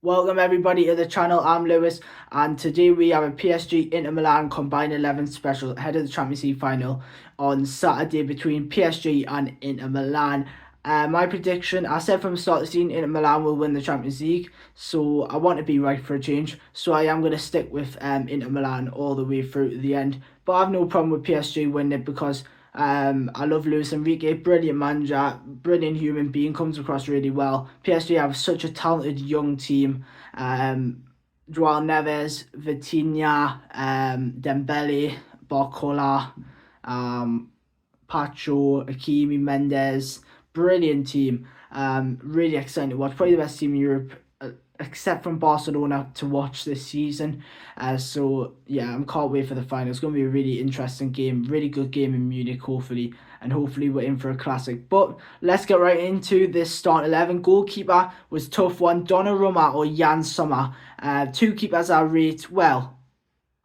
Welcome everybody to the channel. I'm Lewis, and today we have a PSG Inter Milan combined 11 special ahead of the Champions League final on Saturday between PSG and Inter Milan. My prediction, I said from the start of the season, Inter Milan will win the Champions League, so I want to be right for a change. So I am going to stick with Inter Milan all the way through to the end. But I have no problem with PSG winning it because I love Luis Enrique, brilliant manager, brilliant human being, comes across really well. PSG have such a talented young team. Joao Neves, Vitinha, Dembele, Barcola, Pacho, Hakimi, Mendes, brilliant team. Really exciting to watch. Probably the best team in Europe, except from Barcelona, to watch this season. So yeah, I can't wait for the final. It's going to be a really interesting game, really good game in Munich, hopefully, and hopefully we're in for a classic. But let's get right into this start 11. Goalkeeper was tough one, Donnarumma or Jan Sommer. Two keepers I rate well.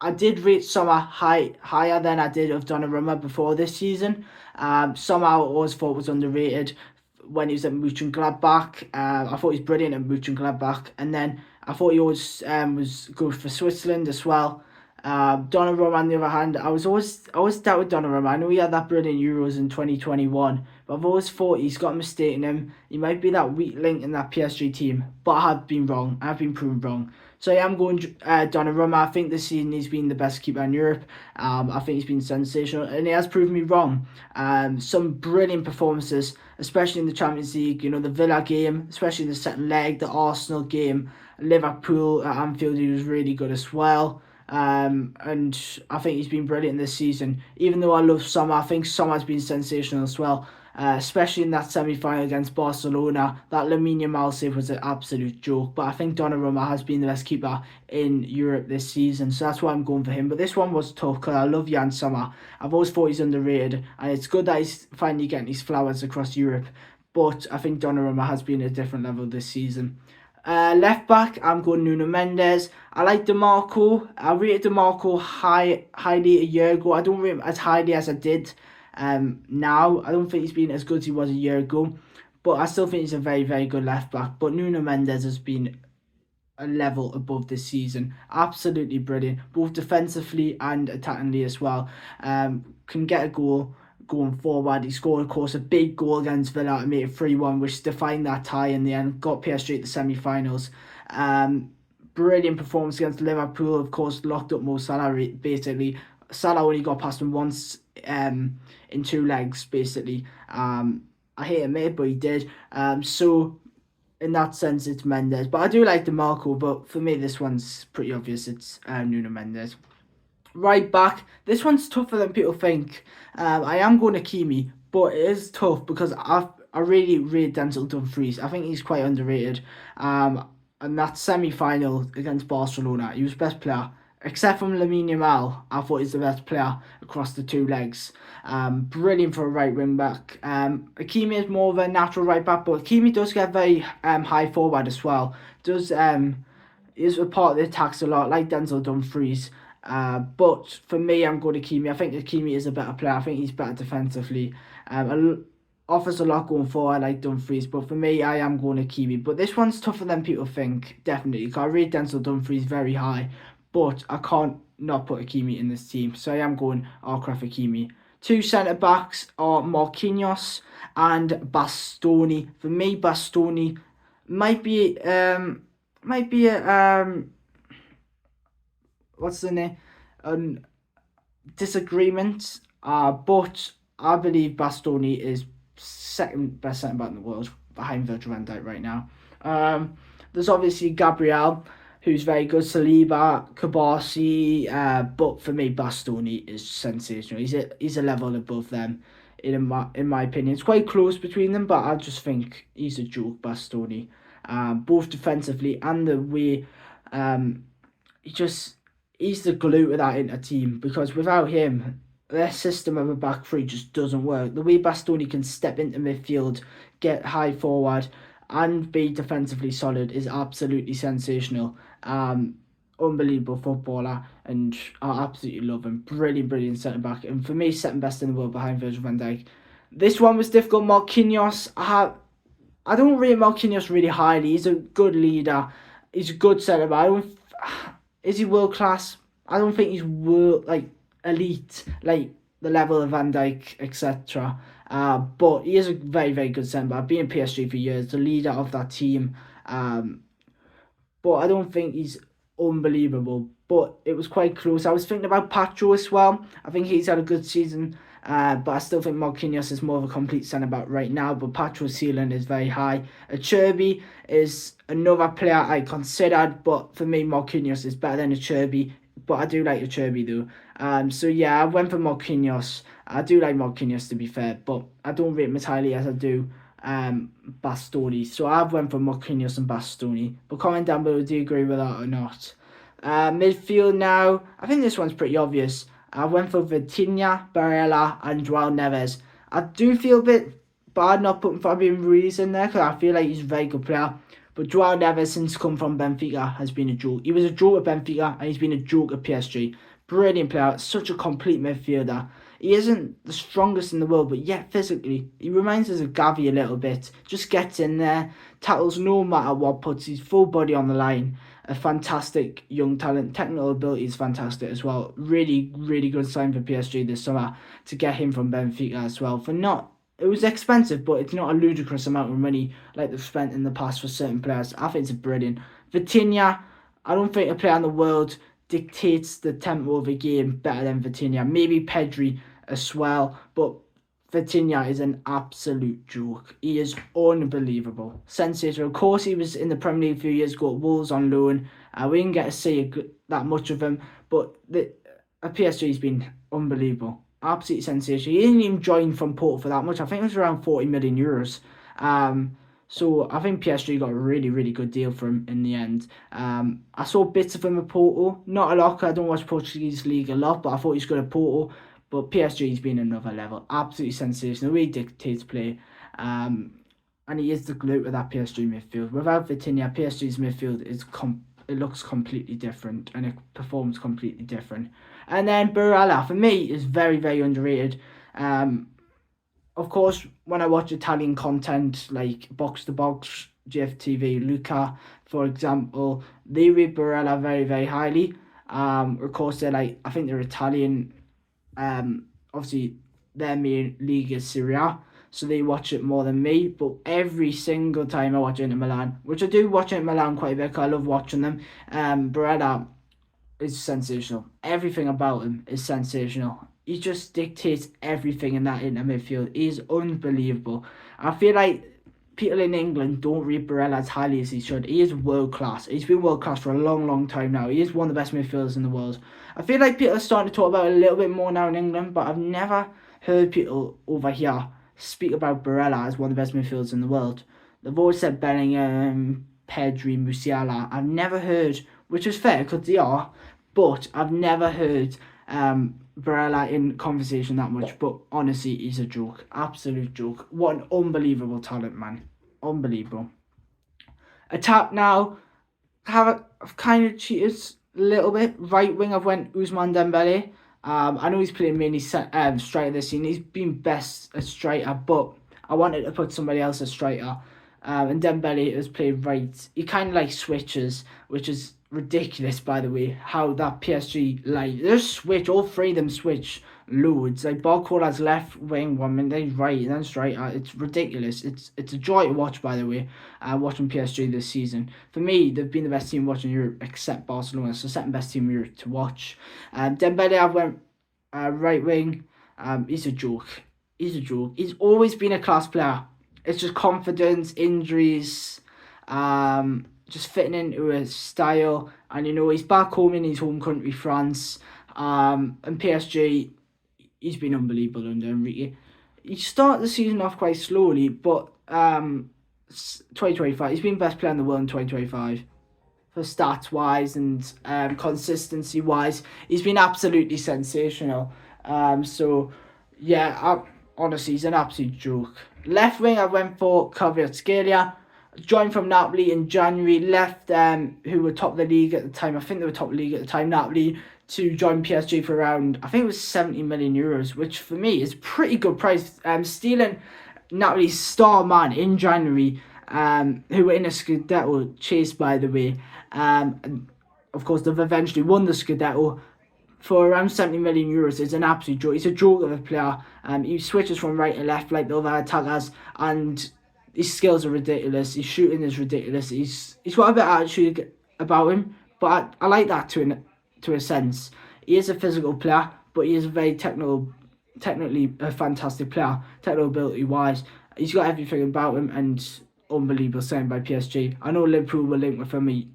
I did rate Sommer higher than I did of Donnarumma before this season. Somehow I always thought was underrated when he was at Mönchengladbach. I thought he was brilliant at Mönchengladbach, and then I thought he always was good for Switzerland as well. Donnarumma, on the other hand, I always doubted Donnarumma. I know he had that brilliant Euros in 2021, but I've always thought he's got a mistake in him. He might be that weak link in that PSG team, but I have been wrong. I've been proven wrong. So I am going Donnarumma. I think this season he's been the best keeper in Europe. I think he's been sensational, and he has proven me wrong. Some brilliant performances, especially in the Champions League. You know, the Villa game, especially the second leg, the Arsenal game, Liverpool at Anfield, he was really good as well. And I think he's been brilliant this season. Even though I love Sommer, I think Sommer's been sensational as well. Especially in that semi-final against Barcelona. That Lamine Yamal save was an absolute joke. But I think Donnarumma has been the best keeper in Europe this season. So that's why I'm going for him. But this one was tough because I love Jan Sommer. I've always thought he's underrated. And it's good that he's finally getting his flowers across Europe. But I think Donnarumma has been at a different level this season. Left back, I'm going Nuno Mendes. I like DeMarco. I rated DeMarco highly a year ago. I don't rate him as highly as I did now. I don't think he's been as good as he was a year ago, but I still think he's a very, very good left back. But Nuno Mendes has been a level above this season. Absolutely brilliant, both defensively and attackingly as well. Can get a goal going forward. He scored, of course, a big goal against Villa to make it 3-1, which defined that tie in the end. Got PSG at the semi-finals. Brilliant performance against Liverpool, of course, locked up Mo Salah basically. Salah only got past him once in two legs, basically. I hate him, mate, but he did. So in that sense, it's Mendes. But I do like DeMarco, but for me, this one's pretty obvious. It's Nuno Mendes. Right back, this one's tougher than people think. I am going to Hakimi, but it is tough because I really rate Denzel Dumfries. I think he's quite underrated. And that semi-final against Barcelona, he was best player. Except from Lamine Yamal, I thought he's the best player across the two legs. Brilliant for a right wing back. Hakimi is more of a natural right back, but Hakimi does get very high forward as well. Is a part of the attacks a lot, like Denzel Dumfries. But for me, I'm going to Hakimi. I think Hakimi is a better player. I think he's better defensively. Offers a lot going forward, like Dumfries. But for me, I am going to Hakimi. But this one's tougher than people think, definitely. Because I rate Denzel Dumfries very high. But I can't not put Hakimi in this team. So I am going Achraf Hakimi. Two centre-backs are Marquinhos and Bastoni. For me, Bastoni might be a what's the name? Disagreement. But I believe Bastoni is second best centre back in the world behind Virgil van Dijk right now. There's obviously Gabriel, who's very good, Saliba, Kabasi, but for me, Bastoni is sensational. He's a level above them, in my opinion. It's quite close between them, but I just think he's a joke, Bastoni. Both defensively and the way he's the glue to that Inter team, because without him, their system of a back three just doesn't work. The way Bastoni can step into midfield, get high forward, and be defensively solid is absolutely sensational. Unbelievable footballer, and I absolutely love him. Brilliant centre back, and for me, second best in the world behind Virgil van Dijk. This one was difficult. Marquinhos, I don't rate Marquinhos really highly. He's a good leader. He's a good centre back. Is he world class? I don't think he's world like elite, like the level of Van Dijk, etc. But he is a very, very good centre back. Been in PSG for years, the leader of that team. Um, but I don't think he's unbelievable. But it was quite close. I was thinking about Pacho as well. I think he's had a good season. But I still think Marquinhos is more of a complete centre back right now. But Patro's ceiling is very high. Acerbi is another player I considered, but for me, Marquinhos is better than Acerbi. But I do like Acerbi though. So yeah, I went for Marquinhos. I do like Marquinhos to be fair, but I don't rate him as highly as I do Bastoni. So I've went for Marquinhos and Bastoni. But comment down below, do you agree with that or not? Midfield now, I think this one's pretty obvious. I went for Vitinha, Barella and Joao Neves. I do feel a bit bad not putting Fabian Ruiz in there because I feel like he's a very good player. But Joao Neves, since come from Benfica, has been a joke. He was a joke at Benfica and he's been a joke at PSG. Brilliant player, such a complete midfielder. He isn't the strongest in the world, but yet physically, he reminds us of Gavi a little bit. Just gets in there, tackles no matter what, puts his full body on the line. A fantastic young talent. Technical ability is fantastic as well. Really, really good sign for PSG this summer to get him from Benfica as well. For not, it was expensive, but it's not a ludicrous amount of money like they've spent in the past for certain players. I think it's brilliant. Vitinha, I don't think a player in the world dictates the tempo of a game better than Vitinha. Maybe Pedri as well, but Vitinha is an absolute joke. He is unbelievable. Sensational. Of course, he was in the Premier League a few years ago at Wolves on loan. We didn't get to see that much of him, but at PSG he's been unbelievable. Absolutely sensational. He didn't even join from Porto for that much. I think it was around 40 million euros. So I think PSG got a really, really good deal for him in the end. I saw bits of him at Porto. Not a lot, because I don't watch Portuguese league a lot, but I thought he's good at Porto. But PSG's been another level. Absolutely sensational. He dictates play. And he is the glue of that PSG midfield. Without Vitinha, PSG's midfield it looks completely different and it performs completely different. And then Barella, for me, is very, very underrated. Of course, when I watch Italian content like Box to Box, GFTV, Luca, for example, they rate Barella very, very highly. Of course, I think they're Italian. Obviously, their main league is Serie A, so they watch it more than me. But every single time I watch Inter Milan, which I do watch Inter Milan quite a bit, because I love watching them, Barella is sensational. Everything about him is sensational. He just dictates everything in that Inter midfield. He's unbelievable. I feel like people in England don't rate Barella as highly as he should. He is world class. He's been world class for a long, long time now. He is one of the best midfielders in the world. I feel like people are starting to talk about it a little bit more now in England, but I've never heard people over here speak about Barella as one of the best midfielders in the world. They've always said Bellingham, Pedri, Musiala. I've never heard, which is fair because they are, but I've never heard Barella in conversation that much. But honestly, he's a joke. Absolute joke. What an unbelievable talent, man. Unbelievable. Attack now. I've kind of cheated a little bit. Right wing, I've went Ousmane Dembele. I know he's playing mainly striker this season. He's been best at striker, but I wanted to put somebody else as striker. And Dembele has played right. He kind of like switches, which is ridiculous, by the way, how that PSG, they switch, all three of them switch loads. Like, Barcola left wing one minute, then right, and then striker. It's ridiculous. It's a joy to watch, by the way, watching PSG this season. For me, they've been the best team watching Europe, except Barcelona, so second best team in Europe to watch. Dembele, I went right wing. He's a joke. He's a joke. He's always been a class player. It's just confidence, injuries, just fitting into his style. And, he's back home in his home country, France. And PSG, he's been unbelievable under Enrique. He started the season off quite slowly, but 2025, he's been best player in the world in 2025. For stats-wise and consistency-wise, he's been absolutely sensational. Honestly, he's an absolute joke. Left wing, I went for Kvaratskhelia. Joined from Napoli in January. Left who were top of the league at the time. I think they were top of the league at the time, Napoli, to join PSG for around, I think it was 70 million euros, which for me is pretty good price. Stealing Napoli's star man in January who were in a Scudetto chase, by the way. And of course, they've eventually won the Scudetto for around 70 million euros. It's an absolute joke. He's a joke of a player. He switches from right to left like the other attackers, and his skills are ridiculous. His shooting is ridiculous. He's got a bit of attitude about him, but I like that to a sense. He is a physical player, but he is a very technically a fantastic player, technical ability wise. He's got everything about him, and unbelievable signed by PSG. I know Liverpool were linked with him a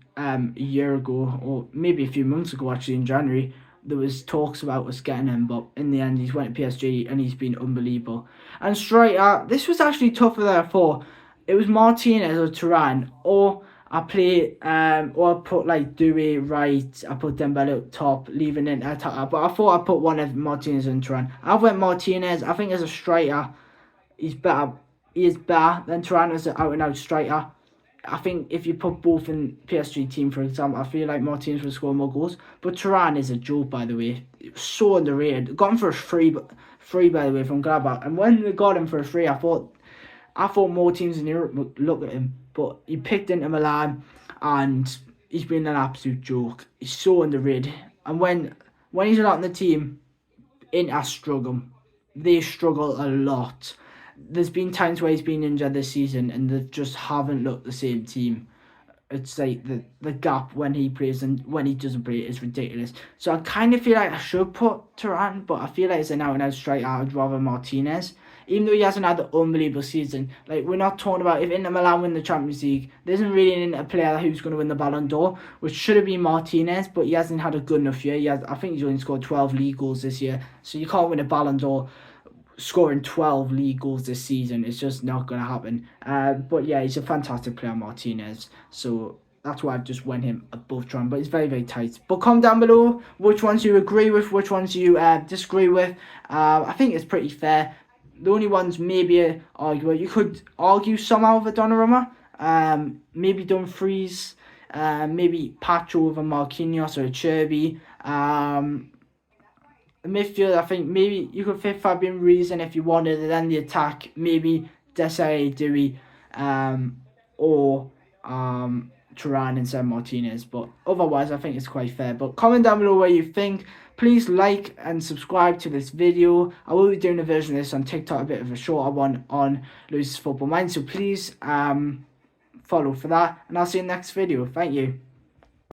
year ago, or maybe a few months ago actually, in January. There was talks about us getting him, but in the end he's went to PSG and he's been unbelievable. And striker, this was actually tougher than I thought. It was Martinez or Turan, or I put like Dewey right, I put Dembele up top, leaving it attacker. But I thought I put one of Martinez and Turan. I went Martinez. I think as a striker, he's better. He is better than Turan as an out and out striker. I think if you put both in PSG team, for example, I feel like Martinez will score more goals. But Turan is a joke, by the way. So underrated. Got him for a free, by the way, from Gladbach. And when they got him for a free, I thought more teams in Europe would look at him. But he picked into Milan, and he's been an absolute joke. He's so underrated. And when he's not in the team, Inter struggle. They struggle a lot. There's been times where he's been injured this season and they just haven't looked the same team. It's like the gap when he plays and when he doesn't play is ridiculous. So I kind of feel like I should put Turan, but I feel like it's an out-and-out striker. I'd rather Martinez. Even though he hasn't had an unbelievable season. Like, we're not talking about if Inter Milan win the Champions League, there isn't really a player who's going to win the Ballon d'Or, which should have been Martinez, but he hasn't had a good enough year. I think he's only scored 12 league goals this year. So you can't win a Ballon d'Or scoring 12 league goals this season. It's just not going to happen. But yeah, he's a fantastic player, Martinez. So that's why I've just went him above Tron. But it's very, very tight. But comment down below which ones you agree with, which ones you disagree with. I think it's pretty fair. The only ones maybe arguable, you could argue somehow with Donnarumma. Maybe Dumfries. Maybe Pacho over Marquinhos or Cherby. Midfield, I think maybe you could fit Fabian Ruiz in if you wanted, and then the attack, maybe Desiree Dewey or Turan instead of Martinez. But otherwise, I think it's quite fair. But comment down below what you think. Please like and subscribe to this video. I will be doing a version of this on TikTok, a bit of a shorter one on Lewis's Football Mind. So please follow for that, and I'll see you in the next video. Thank you.